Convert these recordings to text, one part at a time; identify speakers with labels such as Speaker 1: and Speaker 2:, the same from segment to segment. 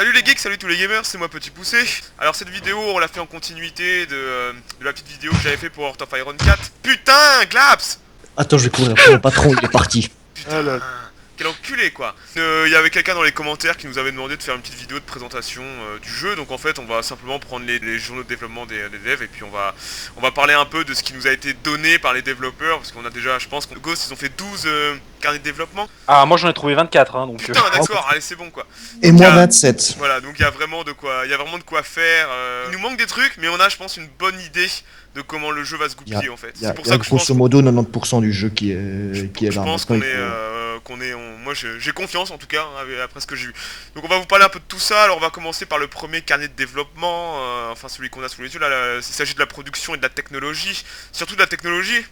Speaker 1: Salut les geeks, salut tous les gamers, c'est moi Petit Poussé. Alors cette vidéo, on l'a fait en continuité de la petite vidéo que j'avais fait pour Heart of Iron 4. Putain, Glaps!
Speaker 2: Attends, je vais courir après mon patron, il est parti.
Speaker 1: Putain,
Speaker 3: Ah là.
Speaker 1: quel enculé quoi. Il y avait quelqu'un dans les commentaires qui nous avait demandé de faire une petite vidéo de présentation du jeu. Donc en fait, on va simplement prendre les journaux de développement des devs et puis on va parler un peu de ce qui nous a été donné par les développeurs. Parce qu'on a déjà, je pense que Ghost, ils ont fait 12 carnets de développement.
Speaker 3: Ah, moi j'en ai trouvé 24, hein, donc...
Speaker 1: Putain, d'accord, allez c'est bon quoi.
Speaker 2: Et moi 27.
Speaker 1: Voilà, donc il y a vraiment de quoi faire. Il nous manque des trucs, mais on a, je pense, une bonne idée de comment le jeu va se goupiller en fait.
Speaker 2: Il y a
Speaker 1: C'est pour ça que je pense,
Speaker 2: grosso modo 90% du jeu qui est
Speaker 1: je
Speaker 2: là.
Speaker 1: pense
Speaker 2: Maintenant,
Speaker 1: moi j'ai confiance en tout cas après ce que j'ai vu. Donc on va vous parler un peu de tout ça. Alors on va commencer par le premier carnet de développement, enfin celui qu'on a sous les yeux là. Il s'agit de la production et de la technologie, surtout de la technologie.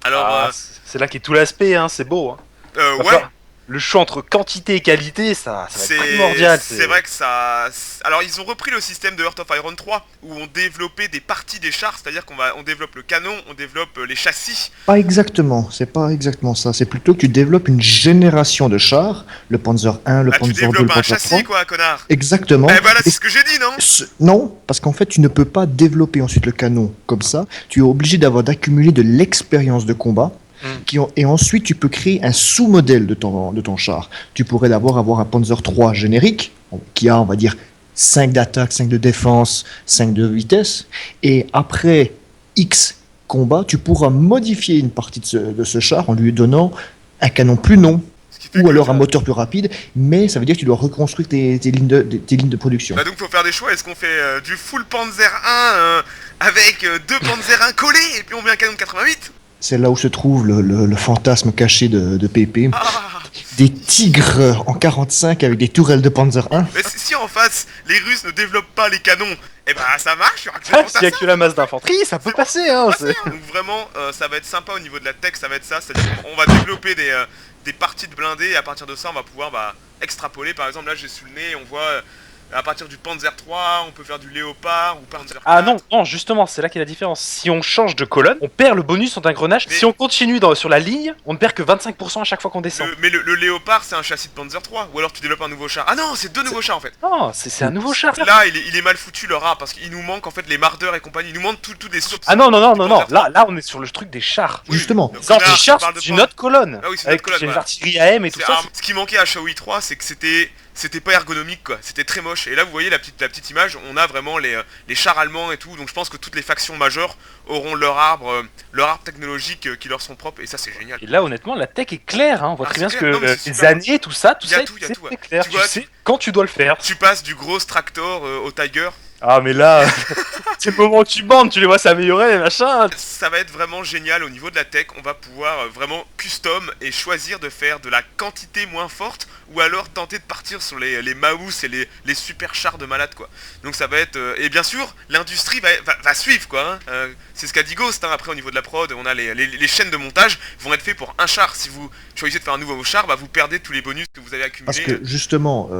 Speaker 1: Alors
Speaker 3: c'est là qu'est tout l'aspect, hein, c'est beau. Hein.
Speaker 1: ouais.
Speaker 3: Enfin, le choix entre quantité et qualité, ça va être primordial.
Speaker 1: C'est vrai que ça... Alors ils ont repris le système de Heart of Iron 3 où on développait des parties des chars, c'est-à-dire on développe le canon, on développe les châssis.
Speaker 2: Pas exactement, c'est pas exactement ça. C'est plutôt que tu développes une génération de chars, le Panzer 1, le
Speaker 1: Tu
Speaker 2: Panzer 2, le
Speaker 1: développes un
Speaker 2: Panzer 3.
Speaker 1: châssis quoi, connard.
Speaker 2: Exactement.
Speaker 1: Eh voilà,
Speaker 2: Et
Speaker 1: c'est ce que j'ai dit, non?
Speaker 2: Non, parce qu'en fait, tu ne peux pas développer ensuite le canon comme ça. Tu es obligé d'accumuler de l'expérience de combat. Et ensuite, tu peux créer un sous-modèle de ton char. Tu pourrais d'abord avoir un Panzer 3 générique, qui a, on va dire, 5 d'attaque, 5 de défense, 5 de vitesse. Et après X combats, tu pourras modifier une partie de ce char en lui donnant un canon plus long, ou alors un moteur plus rapide, mais ça veut dire que tu dois reconstruire tes lignes de production.
Speaker 1: Bah donc faut faire des choix, est-ce qu'on fait du full Panzer 1 avec deux Panzer 1 collés et puis on met un canon de 88?
Speaker 2: C'est là où se trouve le fantasme caché de PP.
Speaker 1: Ah.
Speaker 2: Des tigres en 45 avec des tourelles de Panzer 1.
Speaker 1: Mais si en face, les Russes ne développent pas les canons, eh ben ça marche,
Speaker 3: S'il y a que la masse d'infanterie, ça peut passer, hein.
Speaker 1: Donc vraiment, ça va être sympa au niveau de la tech, ça va être ça, c'est-à-dire qu'on va développer des parties de blindés et à partir de ça, on va pouvoir extrapoler. Par exemple, là j'ai sous le nez, on voit... à partir du Panzer 3, on peut faire du Léopard ou Panzer 4.
Speaker 3: Ah non, justement, c'est là qu'est la différence. Si on change de colonne, on perd le bonus d'engrenage.
Speaker 1: Mais...
Speaker 3: Si on continue sur la ligne, on ne perd que 25% à chaque fois qu'on descend.
Speaker 1: Mais le Léopard, c'est un châssis de Panzer 3, ou alors tu développes un nouveau char. Ah non, c'est deux nouveaux chars en fait.
Speaker 3: Non, c'est un nouveau char.
Speaker 1: Là, il est mal foutu le rat, parce qu'il nous manque en fait les mardeurs et compagnie. Il nous manque tout des soupes.
Speaker 3: Ah non, là on est sur le truc des chars.
Speaker 1: Oui,
Speaker 2: justement.
Speaker 3: Ça, les chars, c'est une autre colonne.
Speaker 1: Ah oui, c'est une
Speaker 3: avec
Speaker 1: autre colonne,
Speaker 3: l'artillerie AM et tout ça.
Speaker 1: Ce qui manquait à Shaohui 3, c'est que c'était pas ergonomique quoi, c'était très moche. Et là vous voyez la petite image, on a vraiment les chars allemands et tout, donc je pense que toutes les factions majeures auront leur arbre technologique qui leur sont propres et ça c'est génial.
Speaker 3: Et là honnêtement la tech est claire, hein. On voit très bien ce que les années, tout ça,
Speaker 1: y a tout,
Speaker 3: c'est clair.
Speaker 1: Tu vois,
Speaker 3: sais quand tu dois le faire.
Speaker 1: Tu passes du gros tractor au Tiger.
Speaker 3: Ah mais là, c'est le moment où tu bandes, tu les vois s'améliorer, machin.
Speaker 1: Ça va être vraiment génial au niveau de la tech, on va pouvoir vraiment custom et choisir de faire de la quantité moins forte ou alors tenter de partir sur les Maus et les super chars de malade quoi. Donc ça va être... et bien sûr, l'industrie va suivre quoi. Hein. C'est ce qu'a dit Ghost, hein. Après au niveau de la prod, on a les chaînes de montage vont être faites pour un char. Si vous choisissez de faire un nouveau char, vous perdez tous les bonus que vous avez accumulés.
Speaker 2: Parce que justement,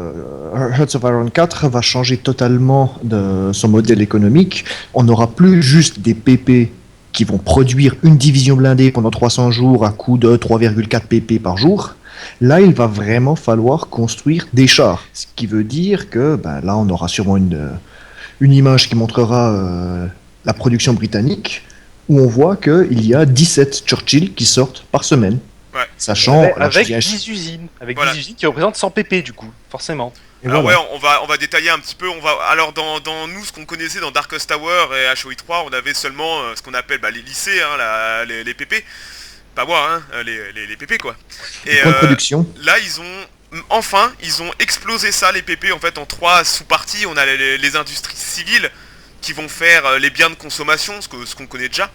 Speaker 2: Hearts of Iron 4 va changer totalement de son modèle économique. On n'aura plus juste des PP qui vont produire une division blindée pendant 300 jours à coût de 3,4 PP par jour. Là, il va vraiment falloir construire des chars. Ce qui veut dire que là, on aura sûrement une image qui montrera la production britannique, où on voit qu'il y a 17 Churchill qui sortent par semaine.
Speaker 1: Ouais.
Speaker 2: Sachant...
Speaker 3: Avec 10 usines. Avec 10 usines qui représentent 100 PP du coup, forcément.
Speaker 1: Alors voilà. Ouais, on va détailler un petit peu. Alors dans nous, ce qu'on connaissait dans Darkest Tower et HOI 3, on avait seulement ce qu'on appelle les lycées, hein, les PP. Pas moi, hein, les PP quoi. Et
Speaker 2: production.
Speaker 1: Là, ils ont explosé ça, les PP, en fait, en 3 sous-parties. On a les industries civiles qui vont faire les biens de consommation, ce qu'on connaît déjà.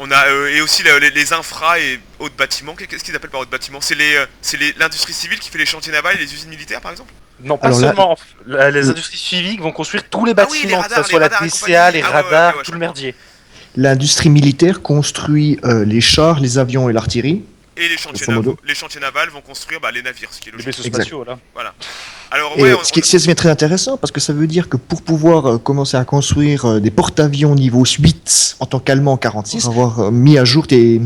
Speaker 1: On a et aussi les infras et hautes bâtiments. Qu'est-ce qu'ils appellent par hautes bâtiments? C'est l'industrie civile qui fait les chantiers navals et les usines militaires, par exemple?
Speaker 3: Non, pas seulement. Les industries civiques vont construire tous les bâtiments, que ce soit la TCA, les radars, tout le merdier.
Speaker 2: L'industrie militaire construit les chars, les avions et l'artillerie.
Speaker 1: Et
Speaker 2: grosso modo.
Speaker 1: les chantiers navals vont construire les navires, ce qui est
Speaker 3: Les
Speaker 1: logique.
Speaker 3: vaisseaux spatiaux, là.
Speaker 1: Voilà. Alors,
Speaker 2: Et
Speaker 1: ouais,
Speaker 2: ce qui devient très intéressant, parce que ça veut dire que pour pouvoir commencer à construire des porte-avions niveau 8 en tant qu'allemand en 46, avoir mis à jour tes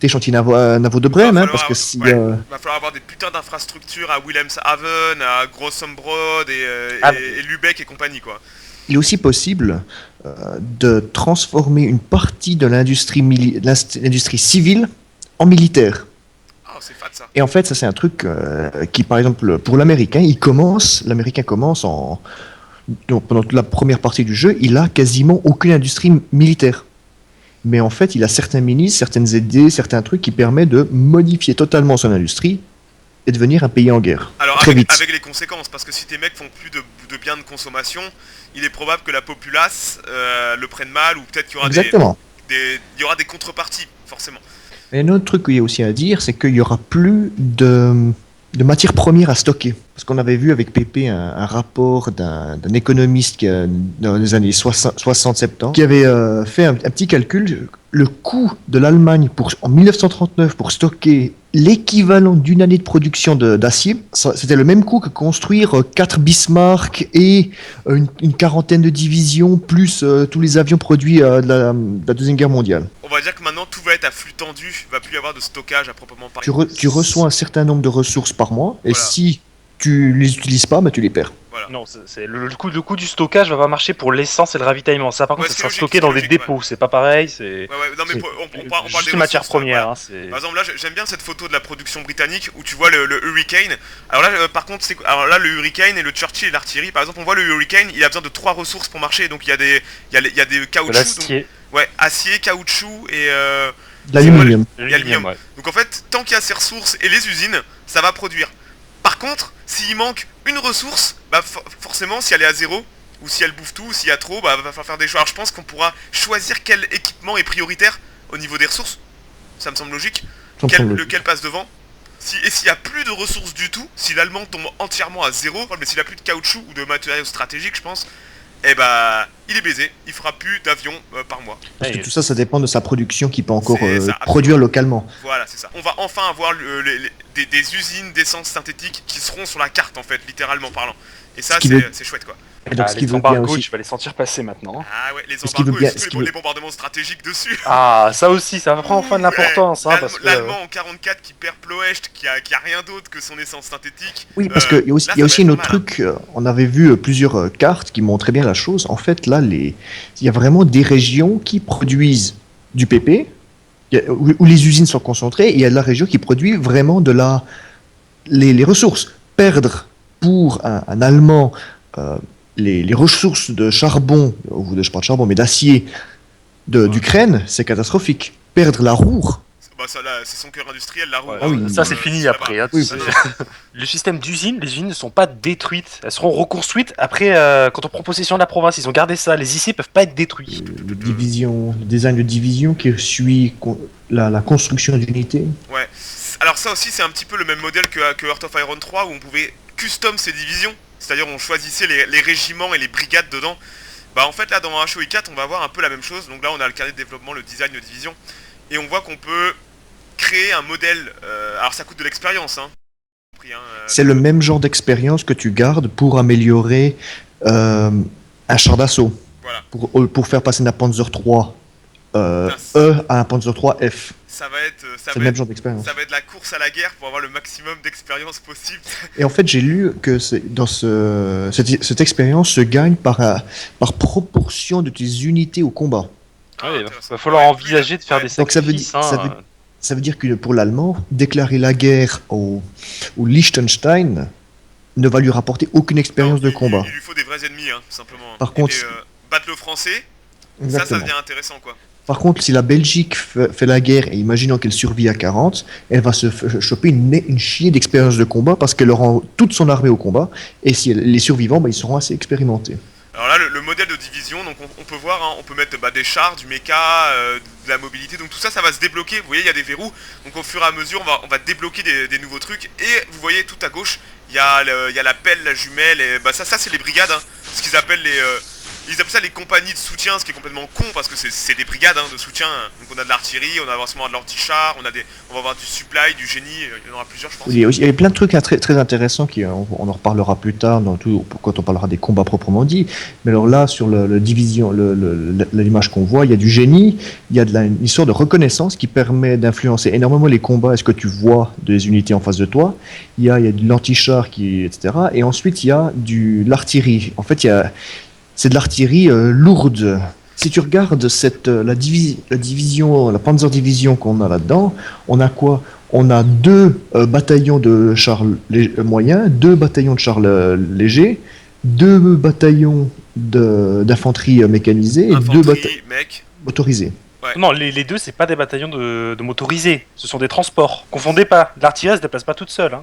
Speaker 2: chantiers navaux de Brême, hein, parce que si...
Speaker 1: va falloir avoir des putains d'infrastructures à Wilhelmshaven, à Grossenbrod et Lübeck et compagnie, quoi.
Speaker 2: Il est aussi possible de transformer une partie de l'industrie civile en militaire.
Speaker 1: Ah, c'est fat ça.
Speaker 2: Et en fait, ça c'est un truc qui, par exemple, pour l'Américain, l'Américain commence pendant toute la première partie du jeu, il a quasiment aucune industrie militaire. Mais en fait, il a certains ministres, certaines idées, certains trucs qui permettent de modifier totalement son industrie et devenir un pays en guerre.
Speaker 1: Alors
Speaker 2: très vite.
Speaker 1: Avec les conséquences, parce que si tes mecs font plus de biens de consommation, il est probable que la populace le prenne mal, ou peut-être qu'il y aura il y aura des contreparties, forcément.
Speaker 2: Et un autre truc qu'il y a aussi à dire, c'est qu'il n'y aura plus de matières premières à stocker. Parce qu'on avait vu avec Pépé un rapport d'un économiste dans les années 60-70 qui avait fait un petit calcul. Le coût de l'Allemagne en 1939 pour stocker l'équivalent d'une année de production d'acier, c'était le même coût que construire 4 Bismarck et une quarantaine de divisions, plus tous les avions produits de la Deuxième Guerre mondiale.
Speaker 1: On va dire que maintenant tout va être à flux tendu, il va plus y avoir de stockage à proprement parler.
Speaker 2: Tu reçois un certain nombre de ressources par mois, et si tu les utilises pas, tu les perds.
Speaker 1: Voilà.
Speaker 3: Non, le coût du stockage va pas marcher pour l'essence et le ravitaillement. Ça, par contre, ça sera stocké dans des dépôts. C'est pas pareil.
Speaker 1: Non, mais on parle
Speaker 3: juste
Speaker 1: des
Speaker 3: une matière
Speaker 1: ressources,
Speaker 3: première.
Speaker 1: Par exemple, là, j'aime bien cette photo de la production britannique où tu vois le Hurricane. Alors là, par contre, le Hurricane et le Churchill et l'artillerie. Par exemple, on voit le Hurricane, il a besoin de 3 ressources pour marcher. Donc il y a des caoutchoucs.
Speaker 3: De l'acier.
Speaker 1: Acier, caoutchouc et
Speaker 2: l'aluminium.
Speaker 3: Ouais.
Speaker 1: Donc en fait, tant qu'il y a ces ressources et les usines, ça va produire. Par contre, s'il manque une ressource, forcément, si elle est à zéro, ou si elle bouffe tout, ou s'il y a trop, va falloir faire des choix. Alors je pense qu'on pourra choisir quel équipement est prioritaire au niveau des ressources. Ça me semble logique. Lequel passe devant. Et s'il n'y a plus de ressources du tout, si l'allemand tombe entièrement à zéro, mais s'il n'a plus de caoutchouc ou de matériaux stratégiques, je pense, il est baisé, il fera plus d'avions par mois.
Speaker 2: Parce que tout ça, ça dépend de sa production qu'il peut encore
Speaker 1: ça,
Speaker 2: produire localement.
Speaker 1: Voilà, c'est ça. On va enfin avoir des usines d'essence synthétique qui seront sur la carte, en fait, littéralement parlant. Et ça, c'est chouette, quoi.
Speaker 2: Et donc,
Speaker 3: les embargos, tu vas les sentir passer maintenant.
Speaker 1: Ah ouais, les embargos et surtout les bombardements stratégiques dessus.
Speaker 3: Ah, ça aussi, ça prend enfin de l'importance.
Speaker 1: L'allemand en 44 qui perd Ploecht, qui a rien d'autre que son essence synthétique.
Speaker 2: Oui, parce qu'il y a aussi un autre truc. On avait vu plusieurs cartes qui montraient bien la chose. En fait, là, il y a vraiment des régions qui produisent du PP, où les usines sont concentrées, et il y a de la région qui produit vraiment les ressources. Perdre pour un Allemand les ressources de charbon, ou je parle de charbon, mais d'acier d'Ukraine, c'est catastrophique. Perdre la Ruhr.
Speaker 1: C'est son cœur industriel, la Ruhr.
Speaker 3: Ah oui, ça c'est fini après. Hein,
Speaker 2: oui,
Speaker 3: le système d'usine, les usines ne sont pas détruites. Elles seront reconstruites après, quand on prend possession de la province. Ils ont gardé ça. Les IC peuvent pas être détruits.
Speaker 2: Le design de division qui suit la construction d'unités.
Speaker 1: Ouais. Alors ça aussi, c'est un petit peu le même modèle que Heart of Iron 3, où on pouvait custom ces divisions. C'est-à-dire on choisissait les régiments et les brigades dedans. En fait là dans HOI 4 on va voir un peu la même chose. Donc là on a le carnet de développement, le design de division. Et on voit qu'on peut créer un modèle. Alors ça coûte de l'expérience.
Speaker 2: C'est le même genre d'expérience que tu gardes pour améliorer un char d'assaut. Voilà. Pour faire passer d'un Panzer 3 E à un Panzer 3 F.
Speaker 1: C'est
Speaker 2: le même genre d'expérience.
Speaker 1: Ça va être la course à la guerre pour avoir le maximum d'expérience possible.
Speaker 2: Et en fait, j'ai lu que cette expérience se gagne par proportion de tes unités au combat.
Speaker 3: Il va falloir envisager de faire des sacrifices.
Speaker 2: Donc ça veut dire que pour l'Allemand, déclarer la guerre au Liechtenstein ne va lui rapporter aucune expérience de combat.
Speaker 1: Il lui faut des vrais ennemis, simplement.
Speaker 2: Par contre,
Speaker 1: battre le français, ça devient intéressant, quoi.
Speaker 2: Par contre, si la Belgique fait la guerre, et imaginons qu'elle survit à 40, elle va se choper une chier d'expérience de combat parce qu'elle aura toute son armée au combat, et si les survivants, ils seront assez expérimentés.
Speaker 1: Alors là, le modèle de division, donc on peut voir, on peut mettre des chars, du méca, de la mobilité, donc tout ça, ça va se débloquer. Vous voyez, il y a des verrous, donc au fur et à mesure, on va débloquer des nouveaux trucs. Et vous voyez, tout à gauche, il y a la pelle, la jumelle, et ça c'est les brigades, ce qu'ils appellent Ils appellent ça les compagnies de soutien, ce qui est complètement con parce que c'est des brigades de soutien. Donc on a de l'artillerie, on a forcément de l'anti-char, on va avoir du supply, du génie, il y en aura plusieurs je pense.
Speaker 2: Il y a plein de trucs très, très intéressants on en reparlera plus tard quand on parlera des combats proprement dit. Mais alors là, sur l'image qu'on voit, il y a du génie, il y a une histoire de reconnaissance qui permet d'influencer énormément les combats. Est-ce que tu vois des unités en face de toi? Il y a de l'anti-char etc. Et ensuite il y a de l'artillerie. En fait, c'est de l'artillerie lourde. Si tu regardes la division, la Panzer Division qu'on a là-dedans, on a quoi? On a 2 bataillons de chars moyens, 2 bataillons de chars légers, 2 bataillons d'infanterie mécanisée et 2 bataillons motorisés.
Speaker 1: Ouais.
Speaker 3: Non, les deux, c'est pas des bataillons de motorisés, ce sont des transports. Confondez pas, l'artillerie se déplace pas toute seule.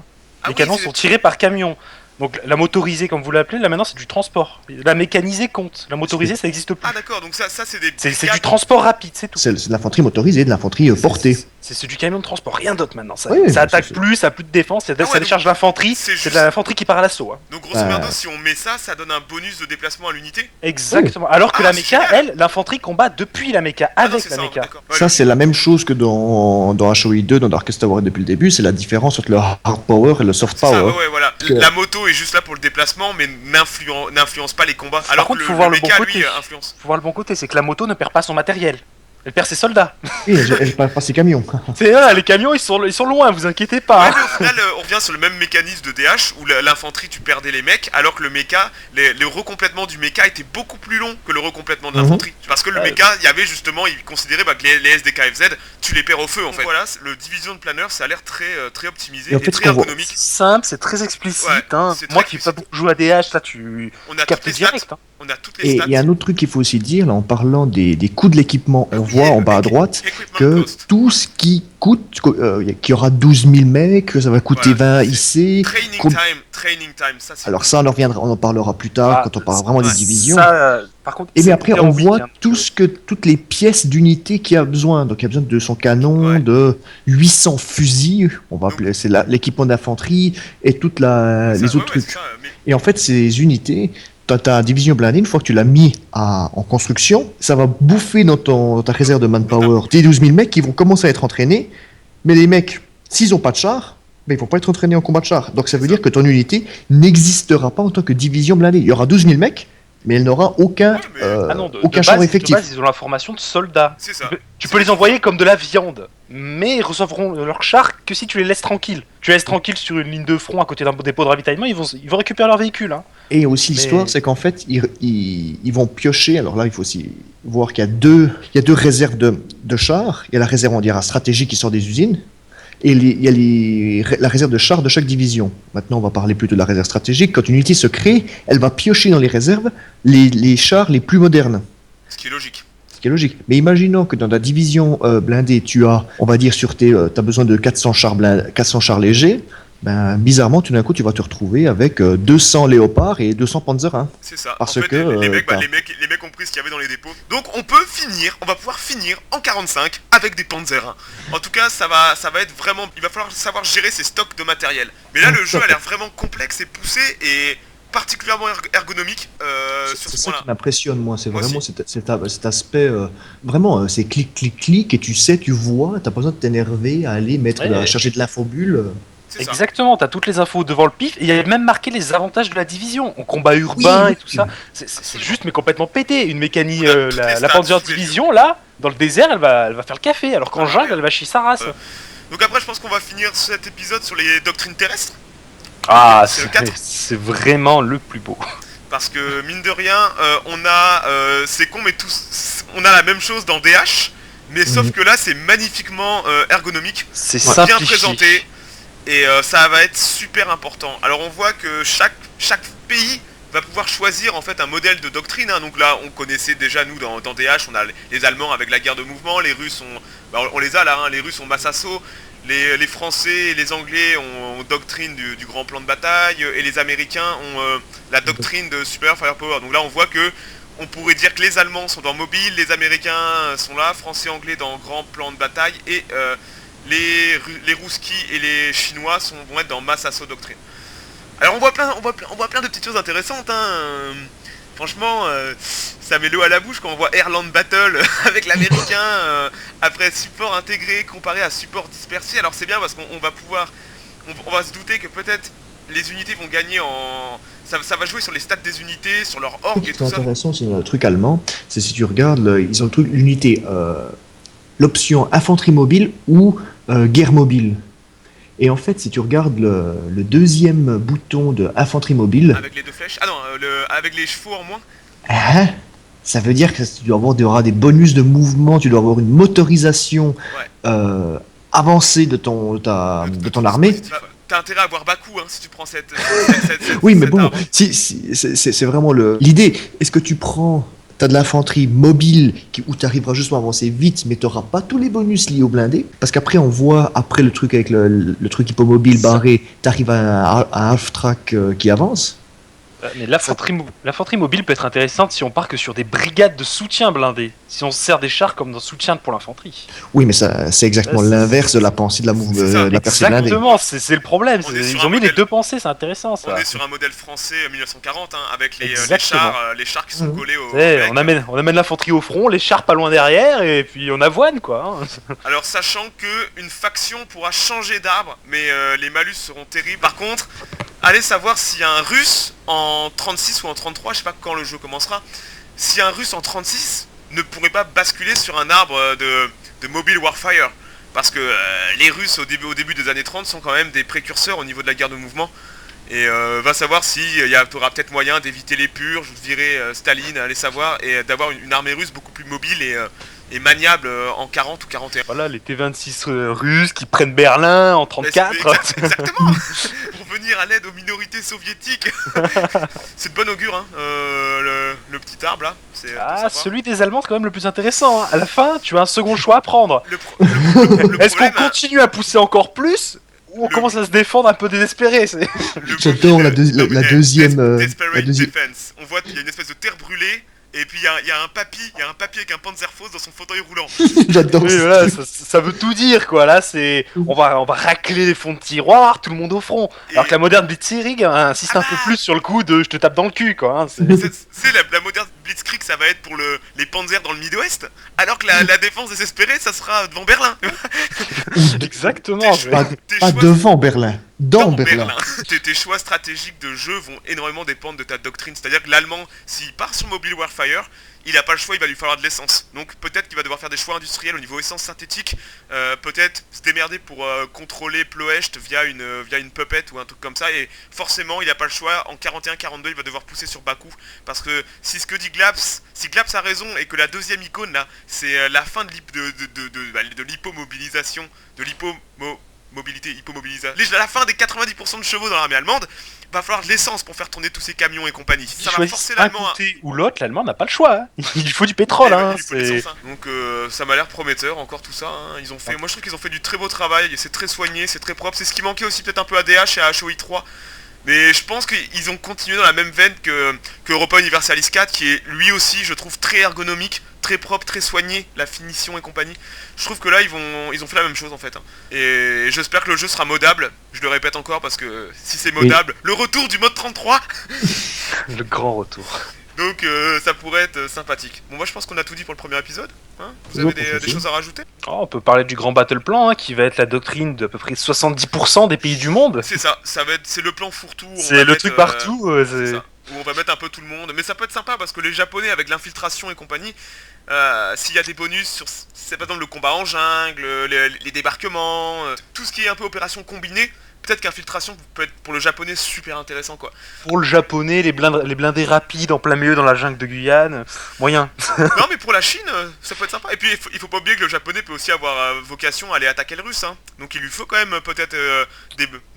Speaker 3: Les canons sont tirés par camion. Donc la motorisée, comme vous l'appelez, là maintenant c'est du transport. La mécanisée compte. La motorisée, ça n'existe plus.
Speaker 1: Ah d'accord, donc ça c'est des...
Speaker 3: C'est du transport rapide, c'est tout.
Speaker 2: C'est de l'infanterie motorisée, de l'infanterie portée.
Speaker 3: C'est du camion de transport, rien d'autre maintenant. Ça attaque plus, ça a plus de défense, ça décharge l'infanterie. C'est de l'infanterie qui part à l'assaut.
Speaker 1: Donc grosso merdo, si on met ça, ça donne un bonus de déplacement à l'unité.
Speaker 3: Exactement. Alors que la méca, elle, l'infanterie combat depuis la méca, avec la méca.
Speaker 2: Ça c'est la même chose que dans HOI 2, dans Darkest Tower depuis le début, c'est la différence entre le hard power et le soft power.
Speaker 1: Ouais, voilà. La moto est juste là pour le déplacement, mais n'influence pas les combats. Alors
Speaker 3: contre,
Speaker 1: que
Speaker 3: faut voir
Speaker 1: le
Speaker 3: le bon
Speaker 1: méca,
Speaker 3: côté.
Speaker 1: lui, influence.
Speaker 3: Faut voir le bon côté, c'est que la moto ne perd pas son matériel. Elle perd ses soldats.
Speaker 2: Oui, elle perd pas ses camions.
Speaker 3: C'est là, les camions ils sont loin, vous inquiétez pas.
Speaker 1: Ouais, mais au final, on revient sur le même mécanisme de DH où l'infanterie tu perdais les mecs, alors que le méca, le recomplètement du méca était beaucoup plus long que le recomplètement de l'infanterie. Parce que le méca, il y avait justement, il considérait que les SDKFZ, tu les perds au feu en fait. Voilà, le division de planeur, ça a l'air très optimisé et très ergonomique.
Speaker 3: C'est simple, c'est très explicite. Moi qui n'ai pas beaucoup joué à DH, là tu captes direct.
Speaker 1: On a toutes les stats.
Speaker 2: Et il y a un autre truc qu'il faut aussi dire, là, en parlant des coûts de l'équipement, on voit en bas à droite que tout ce qui coûte, qu'il y aura 12 000 mecs, que ça va coûter 20 IC.
Speaker 1: Training time, ça c'est...
Speaker 2: Alors ça, on en parlera plus tard quand on parlera vraiment des divisions.
Speaker 3: Ça, par contre,
Speaker 2: et mais après, on voit toutes les pièces d'unité qu'il y a besoin. Donc il y a besoin de 200 canons, de 800 fusils, c'est l'équipement d'infanterie et toutes les autres trucs. Et en fait, ces unités... Ta division blindée, une fois que tu l'as mis en construction, ça va bouffer dans ta réserve de manpower tes 12 000 mecs qui vont commencer à être entraînés. Mais les mecs, s'ils n'ont pas de char, ils vont pas être entraînés en combat de char. Donc ça veut dire que ton unité n'existera pas en tant que division blindée. Il y aura 12 000 mecs, mais elle n'aura aucun char effectif.
Speaker 3: De base, ils ont la formation de soldats.
Speaker 1: C'est ça.
Speaker 3: Tu peux les envoyer comme de la viande, mais ils recevront leur char que si tu les laisses tranquilles. Tu les laisses tranquilles sur une ligne de front à côté d'un dépôt de ravitaillement, ils vont récupérer leur véhicule.
Speaker 2: Et aussi l'histoire, c'est qu'en fait, ils vont piocher. Alors là, il faut aussi voir qu'il y a deux réserves de chars. Il y a la réserve, on dira, stratégique qui sort des usines. Et il y a la réserve de chars de chaque division. Maintenant, on va parler plutôt de la réserve stratégique. Quand une unité se crée, elle va piocher dans les réserves les chars les plus modernes.
Speaker 1: Ce qui est logique.
Speaker 2: Mais imaginons que dans ta division blindée, tu as, on va dire, t'as besoin de 400 chars légers. Bizarrement, tout d'un coup, tu vas te retrouver avec 200 léopards et 200 Panzer 1.
Speaker 1: C'est ça.
Speaker 2: Parce
Speaker 1: en fait,
Speaker 2: que
Speaker 1: les mecs ont pris ce qu'il y avait dans les dépôts. Donc on va pouvoir finir en 45 avec des Panzer 1. En tout cas, ça va être vraiment... Il va falloir savoir gérer ses stocks de matériel. Mais là, le jeu a l'air vraiment complexe et poussé et particulièrement ergonomique sur ce
Speaker 2: C'est
Speaker 1: point-là.
Speaker 2: ça qui m'impressionne, moi. C'est vraiment cet aspect... vraiment, c'est clic, et tu vois, t'as pas besoin de t'énerver à aller à chercher de l'infobule.
Speaker 3: Exactement, t'as toutes les infos devant le pif, et il y a même marqué les avantages de la division, en combat urbain et tout ça. C'est juste mais complètement pété. Une mécanique, la Panzer Division, là, dans le désert, elle va faire le café, alors qu'en jungle, elle va chier sa race.
Speaker 1: Donc après, je pense qu'on va finir cet épisode sur les doctrines terrestres.
Speaker 3: Ah, c'est vraiment le plus beau.
Speaker 1: Parce que, mine de rien, on a... c'est con, mais on a la même chose dans DH, mais sauf que là, c'est magnifiquement ergonomique.
Speaker 3: C'est
Speaker 1: bien présenté. Et ça va être super important. Alors on voit que chaque pays va pouvoir choisir en fait un modèle de doctrine. Donc là on connaissait déjà nous dans DH, on a les Allemands avec la guerre de mouvement, les Russes on les a là, les Russes ont masse assaut, les Français et les Anglais ont doctrine du grand plan de bataille, et les Américains ont la doctrine de Superior Firepower. Donc là on voit que on pourrait dire que les Allemands sont dans mobile, les Américains sont là, Français, Anglais dans grand plan de bataille, et les Rouskis et les Chinois vont être dans masse assaut doctrine. Alors on voit plein de petites choses intéressantes. Franchement, ça met l'eau à la bouche quand on voit Airland Battle avec l'américain après support intégré comparé à support dispersé. Alors c'est bien parce qu'on va pouvoir, on va se douter que peut-être les unités vont gagner en... Ça va jouer sur les stats des unités, sur leur orgue et tout ça.
Speaker 2: C'est intéressant, c'est le truc allemand, c'est si tu regardes, ils ont le truc, l'unité, l'option infanterie mobile ou guerre mobile. Et en fait, si tu regardes le deuxième bouton de infanterie mobile...
Speaker 1: Avec les deux flèches. Ah non, avec les chevaux en moins.
Speaker 2: Ça veut dire que tu auras des bonus de mouvement, tu dois avoir une motorisation avancée de ton armée.
Speaker 1: T'as intérêt à avoir Bakou si tu prends cette
Speaker 2: oui, mais bon, c'est vraiment l'idée. Est-ce que tu prends... T'as de l'infanterie mobile où tu arriveras justement à avancer vite, mais tu n'auras pas tous les bonus liés au blindé. Parce qu'après, on voit, après le truc avec le truc hippomobile barré, tu arrives à un half-track qui avance.
Speaker 3: Mais l'infanterie mobile peut être intéressante si on part que sur des brigades de soutien blindées. Si on se sert des chars comme dans soutien pour l'infanterie.
Speaker 2: Oui, mais ça, c'est exactement l'inverse de la pensée de la percée blindée.
Speaker 3: Exactement, c'est le problème. Ils ont mis les deux pensées, c'est intéressant ça.
Speaker 1: On est sur un modèle français 1940 avec les chars qui sont collés au...
Speaker 3: on amène l'infanterie au front, les chars pas loin derrière, et puis on avoine quoi.
Speaker 1: Alors sachant qu'une faction pourra changer d'arbre, mais les malus seront terribles. Par contre, allez savoir s'il y a un russe en 36 ou en 33, je sais pas quand le jeu commencera, si un russe en 36 ne pourrait pas basculer sur un arbre de mobile warfare. Parce que les Russes au début des années 30 sont quand même des précurseurs au niveau de la guerre de mouvement. Et va savoir si tu auras peut-être moyen d'éviter les purges, je dirais Staline, allez savoir, et d'avoir une armée russe beaucoup plus mobile et maniable en 40 ou 41.
Speaker 3: Voilà, les T-26 russes qui prennent Berlin en 34.
Speaker 1: Exactement. Pour venir à l'aide aux minorités soviétiques. C'est de bon augure, le petit arbre là.
Speaker 3: Celui des Allemands c'est quand même le plus intéressant. À la fin, tu as un second choix à prendre. Est-ce qu'on continue à pousser encore plus ou on commence à se défendre un peu désespéré?
Speaker 2: J'adore la deuxième...
Speaker 1: Defense. On voit qu'il y a une espèce de terre brûlée. Et puis il y a un papy avec un Panzerfaust dans son fauteuil roulant.
Speaker 2: J'adore ça.
Speaker 3: Voilà, ça veut tout dire quoi. Là c'est on va racler les fonds de tiroir, tout le monde au front. Alors que la moderne Blitzkrieg insiste un peu plus sur le coup de je te tape dans le cul quoi.
Speaker 1: C'est la moderne Blitzkrieg, ça va être pour les Panzers dans le Mid-Ouest, alors que la défense désespérée ça sera devant Berlin.
Speaker 3: Exactement.
Speaker 2: Pas devant Berlin. Dans Berlin.
Speaker 1: Tes choix stratégiques de jeu vont énormément dépendre de ta doctrine. C'est-à-dire que l'Allemand, s'il part sur Mobile Warfare, il n'a pas le choix, il va lui falloir de l'essence. Donc peut-être qu'il va devoir faire des choix industriels au niveau essence synthétique. Peut-être se démerder pour contrôler Ploecht via une puppet ou un truc comme ça. Et forcément, il n'a pas le choix. En 41-42, il va devoir pousser sur Bakou. Parce que si ce que dit Glaps, si Glaps a raison et que la deuxième icône là, c'est la fin de l'hypomobilisation, à la fin des 90% de chevaux dans l'armée allemande, va falloir de l'essence pour faire tourner tous ces camions et compagnie. Ça va forcer l'allemand
Speaker 3: un côté ou l'autre, l'allemand n'a pas le choix. Il faut du pétrole.
Speaker 1: Donc ça m'a l'air prometteur encore tout ça. Moi je trouve qu'ils ont fait du très beau travail. C'est très soigné, c'est très propre. C'est ce qui manquait aussi peut-être un peu à DH et à HOI 3. Mais je pense qu'ils ont continué dans la même veine que Europa Universalis 4, qui est lui aussi, je trouve, très ergonomique, très propre, très soigné, la finition et compagnie. Je trouve que là, ils ont fait la même chose en fait. Et j'espère que le jeu sera modable. Je le répète encore parce que si c'est modable, le retour du mode 33.
Speaker 3: Le grand retour.
Speaker 1: Donc ça pourrait être sympathique. Bon, moi je pense qu'on a tout dit pour le premier épisode. Vous avez des choses à rajouter?
Speaker 3: On peut parler du grand battle plan qui va être la doctrine d'à peu près 70% des pays du monde.
Speaker 1: C'est ça, c'est le plan fourre-tout.
Speaker 3: C'est le truc partout.
Speaker 1: C'est ça. Où on va mettre un peu tout le monde. Mais ça peut être sympa parce que les Japonais avec l'infiltration et compagnie, s'il y a des bonus sur, c'est par exemple le combat en jungle, les débarquements, tout ce qui est un peu opération combinée. Peut-être qu'infiltration peut être pour le japonais super intéressant quoi.
Speaker 3: Pour le japonais, les blindés rapides en plein milieu dans la jungle de Guyane, moyen.
Speaker 1: Non mais pour la Chine, ça peut être sympa. Et puis il faut pas oublier que le japonais peut aussi avoir vocation à aller attaquer le russe. Donc il lui faut quand même peut-être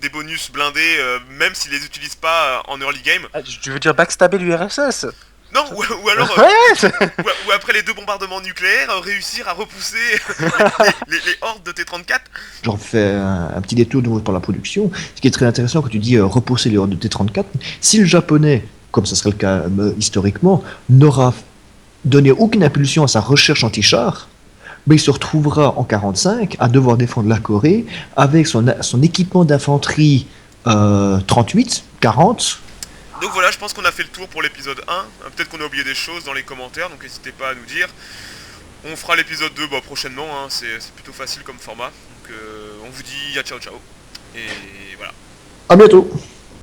Speaker 1: des bonus blindés, même s'il les utilise pas en early game.
Speaker 3: Tu veux dire backstabber l'URSS?
Speaker 1: Non, ou alors, ou après les 2 bombardements nucléaires, réussir à repousser les hordes de T-34.
Speaker 2: J'en fais un petit détour de nouveau par la production. Ce qui est très intéressant quand tu dis repousser les hordes de T-34, si le japonais, comme ce serait le cas historiquement, n'aura donné aucune impulsion à sa recherche anti-char, il se retrouvera en 1945 à devoir défendre la Corée avec son équipement d'infanterie 38, 40,
Speaker 1: Donc voilà, je pense qu'on a fait le tour pour l'épisode 1. Peut-être qu'on a oublié des choses dans les commentaires, donc n'hésitez pas à nous dire. On fera l'épisode 2 prochainement, hein, c'est plutôt facile comme format. Donc on vous dit à ciao ciao. Et voilà.
Speaker 2: À bientôt.